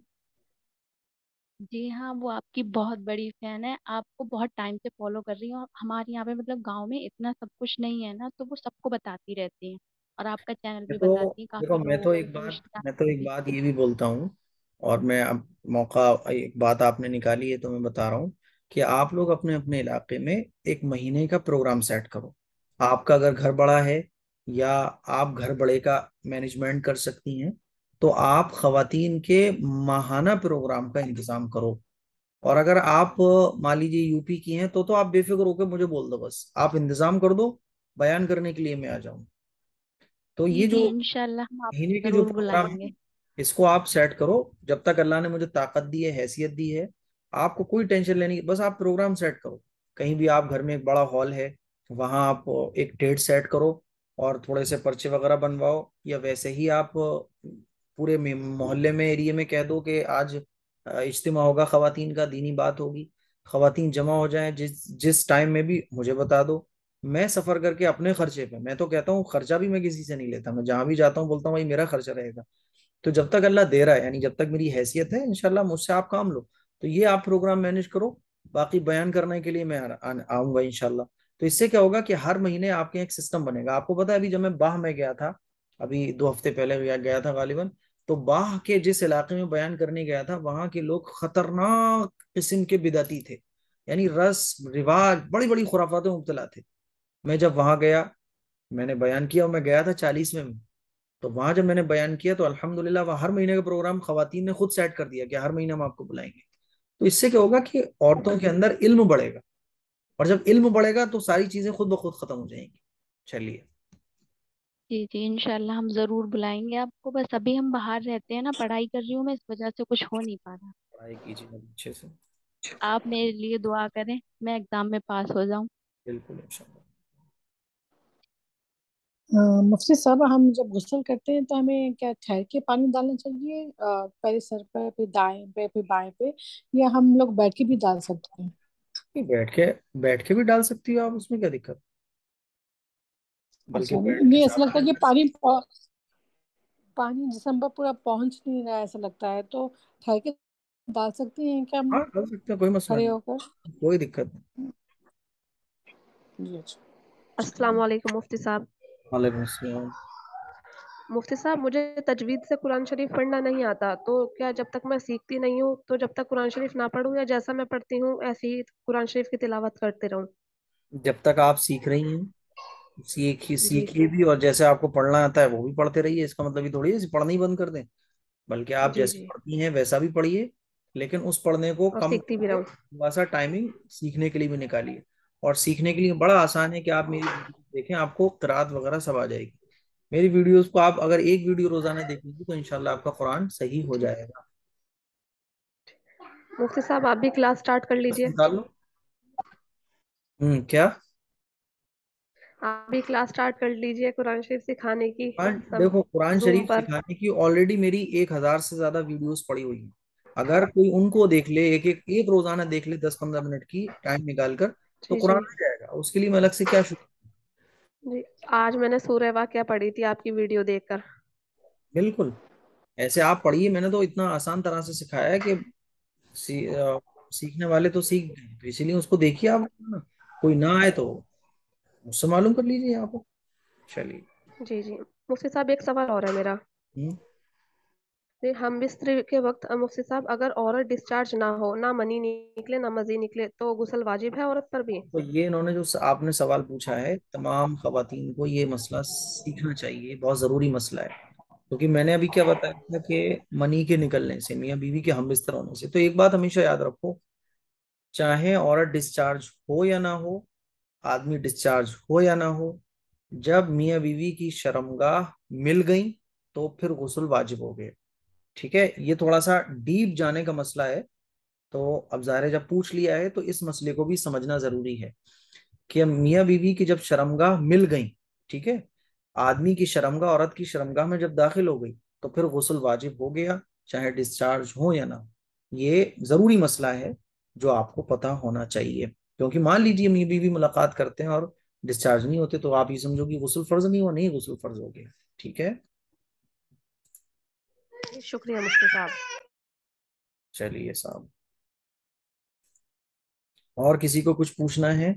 जी हाँ, वो आपकी बहुत बड़ी फैन है, आपको बहुत टाइम से फॉलो कर रही हूँ। हमारे यहाँ पे मतलब गांव में इतना सब कुछ नहीं है ना, तो वो सबको बताती रहती हैं। और आपका चैनल मैं भी तो बताती हैं, देखो, काफी लोगों को पोस्ट मैं तो एक भी। बात ये भी बोलता हूँ, और मैं अब मौका, एक बात आपने निकाली है तो मैं बता रहा हूँ कि आप लोग अपने अपने इलाके में एक महीने का प्रोग्राम सेट करो। आपका अगर घर बड़ा है, या आप घर बड़े का मैनेजमेंट कर सकती हैं, तो आप खवातीन के माहाना प्रोग्राम का इंतजाम करो। और अगर आप मान लीजिए यूपी की हैं, तो आप बेफिक्र होकर मुझे बोल दो, बस आप इंतजाम कर दो, बयान करने के लिए मैं आ जाऊँ। तो जी ये जो जी, इंशाल्लाह हम महीने आपको के जो जरूर प्रोग्राम है, बुलाएंगे। इसको आप सेट करो। जब तक अल्लाह ने मुझे ताकत दी है, हैसियत दी है, आपको कोई टेंशन लेनी, बस आप प्रोग्राम सेट करो। कहीं भी आप घर में एक बड़ा हॉल है, वहां आप एक डेट सेट करो, और थोड़े से पर्चे वगैरह बनवाओ, या वैसे ही आप पूरे मोहल्ले में, एरिया में कह दो कि आज इज्तिमा होगा, खवातीन का दीनी बात होगी। खवातीन जमा हो जाएं, जिस जिस टाइम में भी मुझे बता दो। मैं सफर करके अपने खर्चे पे, मैं तो कहता हूँ खर्चा भी मैं किसी से नहीं लेता, मैं जहां भी जाता हूँ बोलता हूँ भाई मेरा खर्चा रहेगा। तो जब तक अल्लाह दे रहा है, यानी जब तक मेरी हैसियत है, इंशाल्लाह मुझसे आप काम लो। तो ये आप प्रोग्राम मैनेज करो, बाकी बयान करने के लिए मैं आऊंगा इंशाल्लाह। तो इससे क्या होगा कि हर महीने आपके यहाँ एक सिस्टम बनेगा। आपको पता है, अभी जब मैं बाह में गया था, अभी 2 हफ्ते पहले गया था गालिबन, तो बाह के जिस इलाके में बयान करने गया था, वहां के लोग खतरनाक किस्म के बिदती थे, यानी रस्म रिवाज, बड़ी बड़ी खुराफातों में मुब्तला थे। मैं जब वहां गया, मैंने बयान किया, और मैं गया था 40वें में। तो वहां जब मैंने बयान किया तो अल्हम्दुलिल्लाह, वहाँ हर महीने का प्रोग्राम खवातीन ने खुद सेट कर दिया कि हर महीने हम आपको बुलाएंगे। तो इससे क्या होगा कि औरतों के अंदर इल्म बढ़ेगा, और जब इल्म बढ़ेगा तो सारी चीजें खुद ब खुद खत्म हो जाएंगी। चलिए। जी जी, इंशाल्लाह हम जरूर बुलाएंगे आपको। बस अभी हम बाहर रहते हैं ना, पढ़ाई कर रही हूँ मैं, इस वजह से कुछ हो नहीं पा रहा। पढ़ाई कीजिए अच्छे से। आप मेरे लिए दुआ करें, मैं एग्जाम में पास हो जाऊं। बिल्कुल इंशाल्लाह। मुफ्ती साहब, हम जब गुस्ल करते हैं तो हमें क्या ठहर के पानी डालना चाहिए, पहले सर पे, फिर दाएं पे, फिर बाएं पे, या हम लोग बैठ के भी डाल सकते हैं? नहीं, बैठ के भी डाल सकती हो आप, उसमें क्या दिक्कत? बल्कि अच्छा, बैठ के नहीं ऐसा साफ लगता है कि कर सकते। पानी जिस्म पर पूरा पहुंच नहीं रहा है, ऐसा लगता है, तो ठहर के डाल सकते हैं क्या हम, हाँ डाल सकते हैं, कोई मसला खड़े नहीं, होकर? कोई दिक्कत नहीं। जी अच्छा। अस्सलाम वालेकुम मुफ्ती साहब। वालेकुम अस्सलाम। मुफ्ती साहब, मुझे तजवीद से कुरान शरीफ पढ़ना नहीं आता, तो क्या जब तक मैं सीखती नहीं हूँ, तो जब तक कुरान शरीफ ना पढूं, या जैसा मैं पढ़ती हूँ ऐसे ही कुरान शरीफ की तिलावत करते रहूं? जब तक आप सीख रही हैं, जी सीखिए जी भी, और जैसे आपको पढ़ना आता है वो भी पढ़ते रहिए। इसका मतलब ये थोड़ी है पढ़ना ही बंद कर दें, बल्कि आप जी जैसे जी। पढ़ती हैं वैसा भी पढ़िए, लेकिन उस पढ़ने को और कम सीखती भी करके रहूं। थोड़ा सा टाइमिंग सीखने के लिए भी निकालिए। और सीखने के लिए बड़ा आसान है कि आप मेरी वीडियो देखें, आपको किरात वगैरह सब आ जाएगी। मेरी वीडियोस को आप अगर एक वीडियो रोजाना देखेंगे तो इंशाल्लाह आपका कुरान सही हो जाएगा। मुफ्ती साहब आप भी क्लास स्टार्ट कर बस लीजिए। निकाल लो। क्या? आप भी क्लास स्टार्ट कर लीजिए कुरान शरीफ सिखाने की। हाँ, सब देखो कुरान जूम शरीफ पर। सिखाने की ऑलरेडी मेरी 1,000 से ज्यादा वीडियोस पड़ी हुई हैं। अगर कोई उनको देख ले, एक एक एक रोजाना देख ले 10-15 मिनट की टाइम निकाल कर, तो जी कुरान जी आ जाएगा। उसके लिए मैं अलग से क्या शुरू। जी। आज मैंने सूरह वाक़िया पढ़ी थी आपकी वीडियो देखकर। बिल्कुल, ऐसे आप पढ़िए। मैंने तो इतना आसान तरह से सिखाया है कि सीखने वाले तो सीख गए, तो इसीलिए उसको देखिए आप ना। कोई ना आए तो मुझसे मालूम कर लीजिए आप। चलिए। जी जी। मुफ्ती साहब एक सवाल और है मेरा। हम्म। जी, हम बिस्तर के वक्त मुफ्ती साहब अगर औरत डिस्चार्ज ना हो, ना मनी निकले ना मजी निकले, तो गुस्ल वाजिब है औरत पर भी? तो ये इन्होंने जो आपने सवाल पूछा है, तमाम खवातीन को ये मसला सीखना चाहिए, बहुत ज़रूरी मसला है। क्योंकि मैंने अभी क्या बताया था कि मनी के निकलने से, मियाँ बीवी के हमबिस्तर होने से, तो एक बात हमेशा याद रखो, चाहे औरत डिस्चार्ज हो या ना हो, आदमी डिस्चार्ज हो या ना हो, जब मियाँ बीवी की शर्मगाह मिल गई तो फिर गुस्ल वाजिब हो गए। ठीक है, ये थोड़ा सा डीप जाने का मसला है। तो अब ज़ाहिर है जब पूछ लिया है तो इस मसले को भी समझना जरूरी है कि मियाँ बीवी की जब शर्मगाह मिल गई, ठीक है, आदमी की शर्मगाह औरत की शर्मगाह में जब दाखिल हो गई, तो फिर गुस्ल वाजिब हो गया, चाहे डिस्चार्ज हो या ना। ये जरूरी मसला है जो आपको पता होना चाहिए। क्योंकि मान लीजिए मियाँ बीवी मुलाकात करते हैं और डिस्चार्ज नहीं होते, तो आप ये समझो कि गुस्ल फर्ज नहीं हुआ, नहीं गुस्ल फर्ज हो गया। ठीक है। शुक्रिया मुफ्ती साहब। चलिए साहब, और किसी को कुछ पूछना है?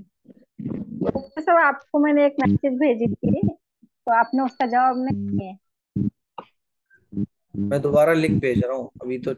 डॉक्टर साहब आपको मैंने एक मैसेज भेजी थी तो आपने उसका जवाब नहीं दिए। मैं दोबारा लिंक भेज रहा हूँ, अभी तो